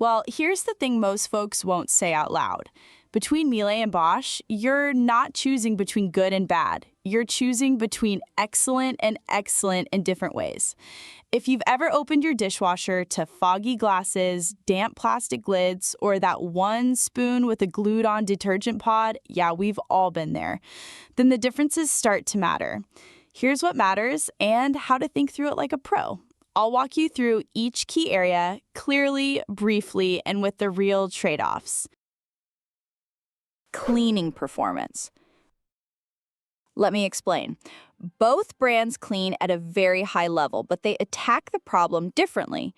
Well, here's the thing most folks won't say out loud. Between Miele and Bosch, you're not choosing between good and bad. You're choosing between excellent and excellent in different ways. If you've ever opened your dishwasher to foggy glasses, damp plastic lids, or that one spoon with a glued-on detergent pod, yeah, we've all been there, then the differences start to matter. Here's what matters and how to think through it like a pro. I'll walk you through each key area clearly, briefly, and with the real trade-offs. Cleaning performance. Let me explain. Both brands clean at a very high level, but they attack the problem differently.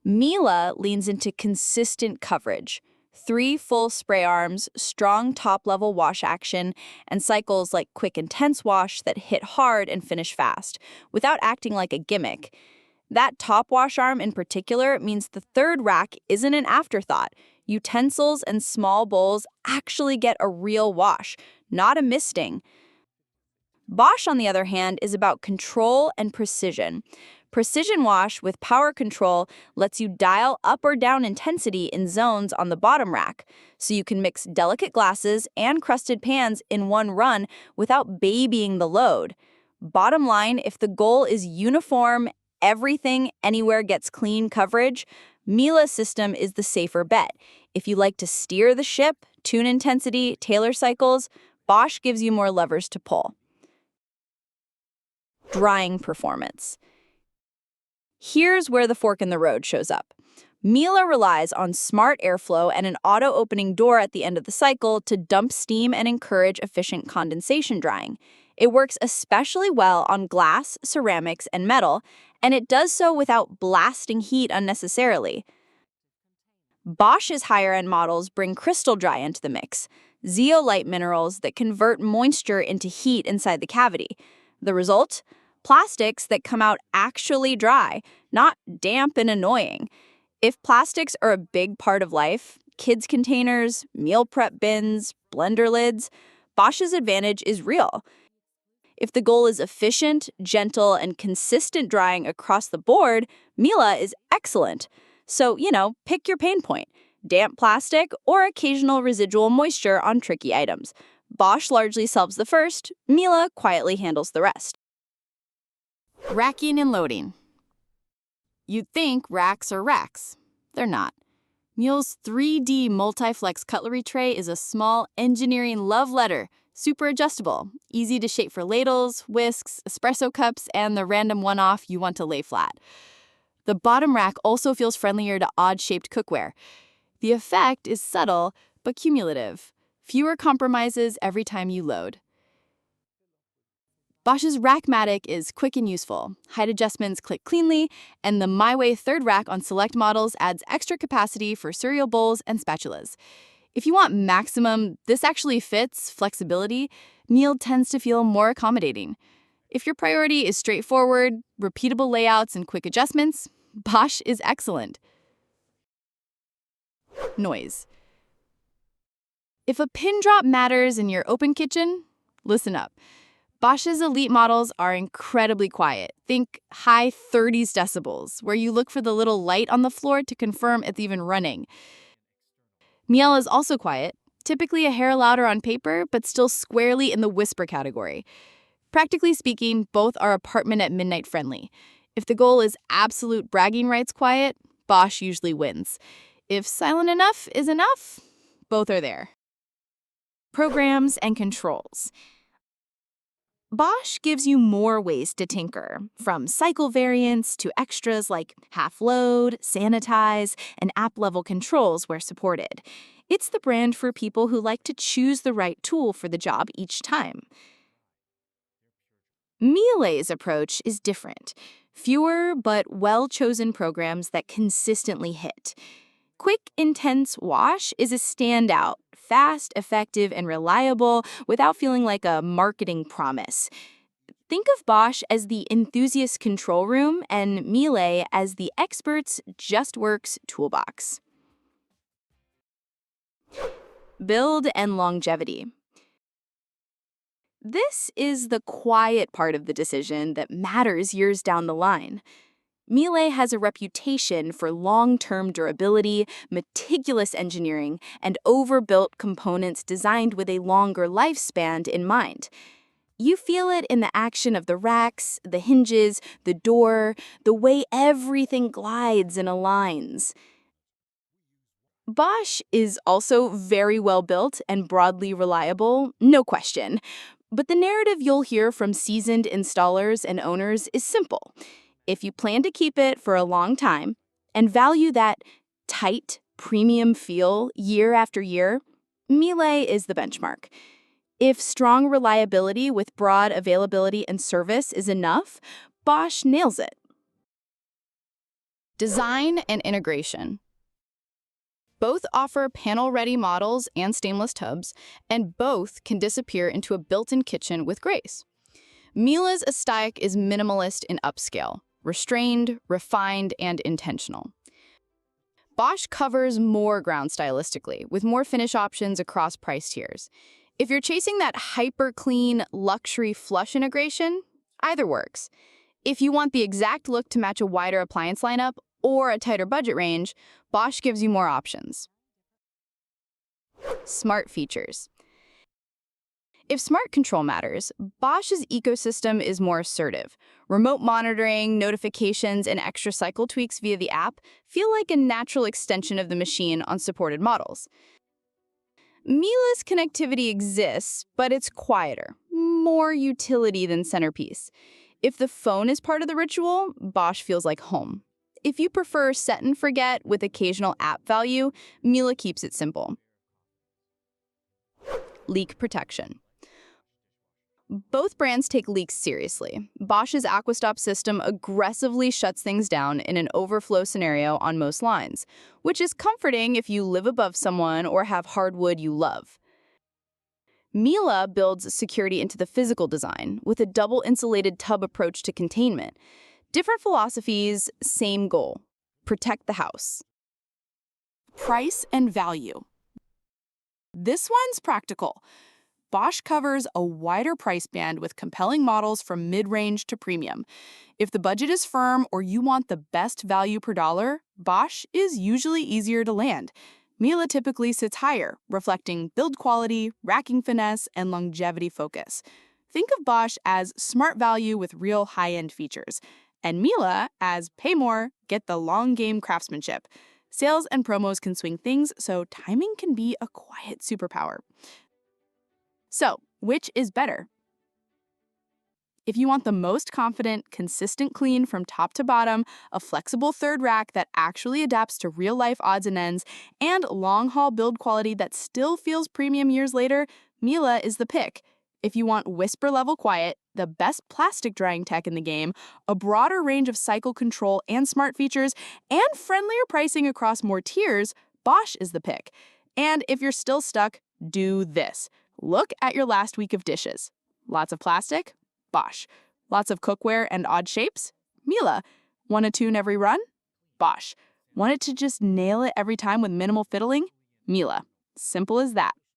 Miele leans into consistent coverage, 3 full spray arms, strong top-level wash action, and cycles like quick intense wash that hit hard and finish fast, without acting like a gimmick. That top wash arm in particular means the third rack isn't an afterthought. Utensils and small bowls actually get a real wash, not a misting. Bosch, on the other hand, is about control and precision. Precision wash with power control lets you dial up or down intensity in zones on the bottom rack, so you can mix delicate glasses and crusted pans in one run without babying the load. Bottom line, if the goal is uniform, everything anywhere gets clean coverage, Miele's system is the safer bet. If you like to steer the ship, tune intensity, tailor cycles, Bosch gives you more levers to pull. Drying performance. Here's where the fork in the road shows up. Miele relies on smart airflow and an auto-opening door at the end of the cycle to dump steam and encourage efficient condensation drying. It works especially well on glass, ceramics, and metal, and it does so without blasting heat unnecessarily. Bosch's higher-end models bring crystal dry into the mix, zeolite minerals that convert moisture into heat inside the cavity. The result? Plastics that come out actually dry, not damp and annoying. If plastics are a big part of life, kids' containers, meal prep bins, blender lids, Bosch's advantage is real. If the goal is efficient, gentle, and consistent drying across the board, Miele is excellent. So, pick your pain point, damp plastic or occasional residual moisture on tricky items. Bosch largely solves the first, Miele quietly handles the rest. Racking and loading. You'd think racks are racks. They're not. Miele's 3D multi-flex cutlery tray is a small engineering love letter, super adjustable, easy to shape for ladles, whisks, espresso cups, and the random one-off you want to lay flat. The bottom rack also feels friendlier to odd-shaped cookware. The effect is subtle but cumulative. Fewer compromises every time you load. Bosch's Rackmatic is quick and useful. Height adjustments click cleanly, and the My Way third rack on select models adds extra capacity for cereal bowls and spatulas. If you want maximum, this actually fits flexibility, Miele tends to feel more accommodating. If your priority is straightforward, repeatable layouts, and quick adjustments, Bosch is excellent. Noise. If a pin drop matters in your open kitchen, listen up. Bosch's elite models are incredibly quiet. Think high 30s decibels, where you look for the little light on the floor to confirm it's even running. Miele is also quiet, typically a hair louder on paper, but still squarely in the whisper category. Practically speaking, both are apartment at midnight friendly. If the goal is absolute bragging rights quiet, Bosch usually wins. If silent enough is enough, both are there. Programs and controls. Bosch gives you more ways to tinker, from cycle variants to extras like half load, sanitize, and app-level controls where supported. It's the brand for people who like to choose the right tool for the job each time. Miele's approach is different. Fewer but well-chosen programs that consistently hit. Quick, intense wash is a standout, fast, effective, and reliable without feeling like a marketing promise. Think of Bosch as the enthusiast control room and Miele as the expert's just works toolbox. Build and longevity. This is the quiet part of the decision that matters years down the line. Miele has a reputation for long-term durability, meticulous engineering, and overbuilt components designed with a longer lifespan in mind. You feel it in the action of the racks, the hinges, the door, the way everything glides and aligns. Bosch is also very well built and broadly reliable, no question. But the narrative you'll hear from seasoned installers and owners is simple. If you plan to keep it for a long time and value that tight, premium feel year after year, Miele is the benchmark. If strong reliability with broad availability and service is enough, Bosch nails it. Design and integration. Both offer panel-ready models and stainless tubs, and both can disappear into a built-in kitchen with grace. Miele's aesthetic is minimalist and upscale, restrained, refined, and intentional. Bosch covers more ground stylistically, with more finish options across price tiers. If you're chasing that hyper-clean, luxury flush integration, either works. If you want the exact look to match a wider appliance lineup or a tighter budget range, Bosch gives you more options. Smart features. If smart control matters, Bosch's ecosystem is more assertive. Remote monitoring, notifications, and extra cycle tweaks via the app feel like a natural extension of the machine on supported models. Miele's connectivity exists, but it's quieter, more utility than centerpiece. If the phone is part of the ritual, Bosch feels like home. If you prefer set and forget with occasional app value, Miele keeps it simple. Leak protection. Both brands take leaks seriously. Bosch's AquaStop system aggressively shuts things down in an overflow scenario on most lines, which is comforting if you live above someone or have hardwood you love. Miele builds security into the physical design with a double insulated tub approach to containment. Different philosophies, same goal: protect the house. Price and value. This one's practical. Bosch covers a wider price band with compelling models from mid-range to premium. If the budget is firm or you want the best value per dollar, Bosch is usually easier to land. Miele typically sits higher, reflecting build quality, racking finesse, and longevity focus. Think of Bosch as smart value with real high-end features, and Miele as pay more, get the long-game craftsmanship. Sales and promos can swing things, so timing can be a quiet superpower. So, which is better? If you want the most confident, consistent clean from top to bottom, a flexible third rack that actually adapts to real-life odds and ends, and long-haul build quality that still feels premium years later, Miele is the pick. If you want whisper-level quiet, the best plastic drying tech in the game, a broader range of cycle control and smart features, and friendlier pricing across more tiers, Bosch is the pick. And if you're still stuck, do this. Look at your last week of dishes. Lots of plastic? Bosch. Lots of cookware and odd shapes? Miele. Want to tune every run? Bosch. Want it to just nail it every time with minimal fiddling? Miele. Simple as that.